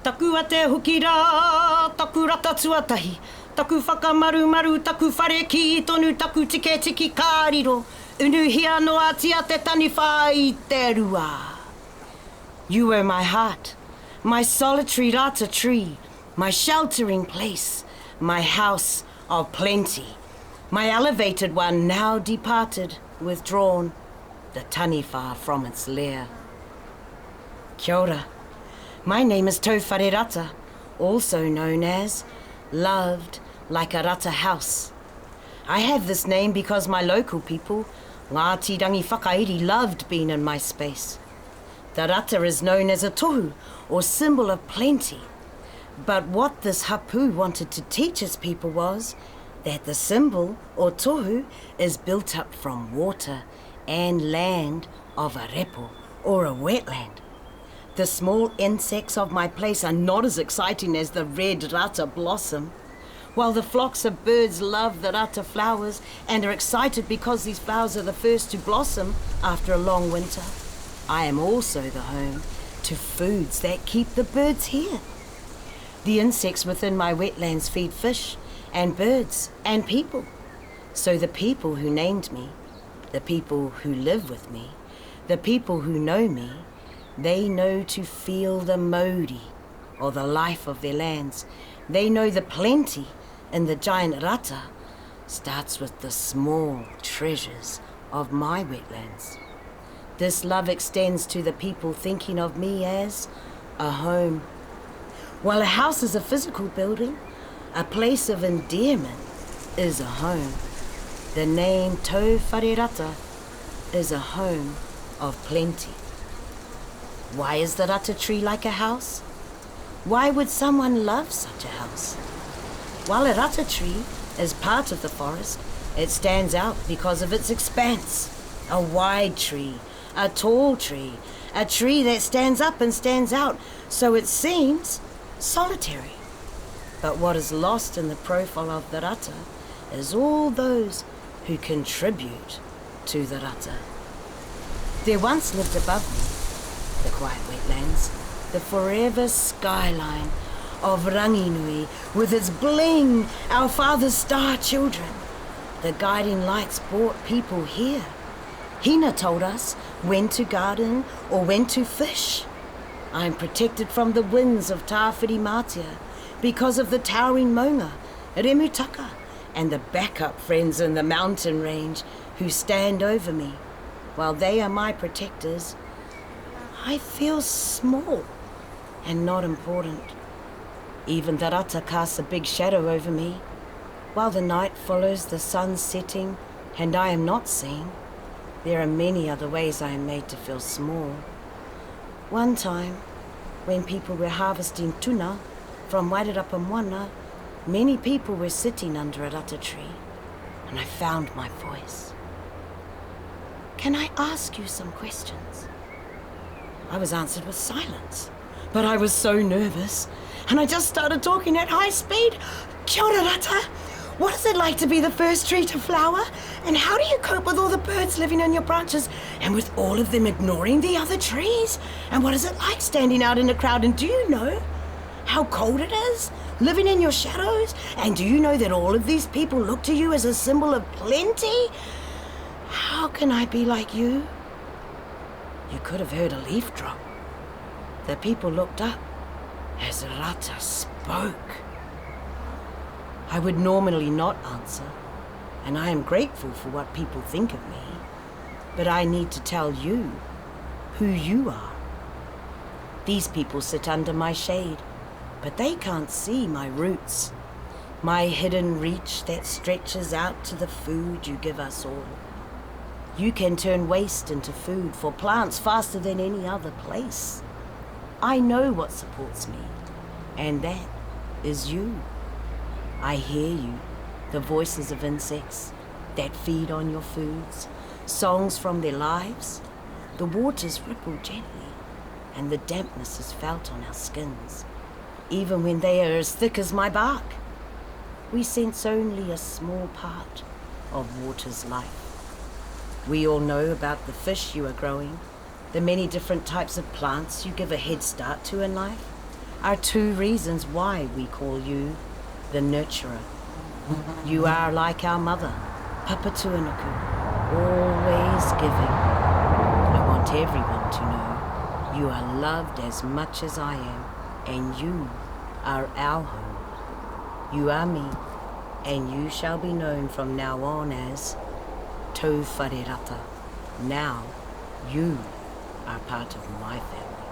Taku a te hukira, taku rata tuatahi, taku whakamaru, taku whare ki tonu, taku tiki kāriro, unu hia noa tia te taniwha I te rua. You were my heart, my solitary rata tree, my sheltering place, my house of plenty, my elevated one now departed, withdrawn, the taniwha from its lair. Kia ora. My name is Tauwharerata, also known as Loved Like a Rata House. I have this name because my local people, Ngāti Rangi Whakairi, loved being in my space. The rata is known as a tohu, or symbol of plenty. But what this hapu wanted to teach his people was that the symbol, or tohu, is built up from water and land of a repo, or a wetland. The small insects of my place are not as exciting as the red rata blossom. While the flocks of birds love the rata flowers and are excited because these flowers are the first to blossom after a long winter, I am also the home to foods that keep the birds here. The insects within my wetlands feed fish and birds and people. So the people who named me, the people who live with me, the people who know me, they know to feel the mauri, or the life of their lands. They know the plenty in the giant rata starts with the small treasures of my wetlands. This love extends to the people thinking of me as a home. While a house is a physical building, a place of endearment is a home. The name Tauwharerata is a home of plenty. Why is the rata tree like a house? Why would someone love such a house? While a rata tree is part of the forest, it stands out because of its expanse. A wide tree, a tall tree, a tree that stands up and stands out, so it seems solitary. But what is lost in the profile of the rata is all those who contribute to the rata. There once lived above me, the quiet wetlands, the forever skyline of Ranginui with its bling, our father's star children. The guiding lights brought people here. Hina told us when to garden or when to fish. I am protected from the winds of Tāwhiri Mātia because of the towering maunga, remutaka, and the backup friends in the mountain range who stand over me. While they are my protectors, I feel small and not important. Even the rata casts a big shadow over me. While the night follows the sun setting and I am not seen, there are many other ways I am made to feel small. One time, when people were harvesting tuna from Wairarapa, many people were sitting under a rata tree, and I found my voice. Can I ask you some questions? I was answered with silence, but I was so nervous, and I just started talking at high speed. Kia ora rata, what is it like to be the first tree to flower? And how do you cope with all the birds living on your branches and with all of them ignoring the other trees? And what is it like standing out in a crowd? And do you know how cold it is living in your shadows? And do you know that all of these people look to you as a symbol of plenty? How can I be like you? You could have heard a leaf drop. The people looked up as Rata spoke. I would normally not answer, and I am grateful for what people think of me, but I need to tell you who you are. These people sit under my shade, but they can't see my roots, my hidden reach that stretches out to the food you give us all. You can turn waste into food for plants faster than any other place. I know what supports me, and that is you. I hear you, the voices of insects that feed on your foods, songs from their lives. The waters ripple gently, and the dampness is felt on our skins, even when they are as thick as my bark. We sense only a small part of water's life. We all know about the fish you are growing, the many different types of plants you give a head start to in life, are two reasons why we call you the nurturer. You are like our mother, Papatuanuku, always giving. I want everyone to know you are loved as much as I am, and you are our home. You are me, and you shall be known from now on as Tauwharerata. Now, you are part of my family.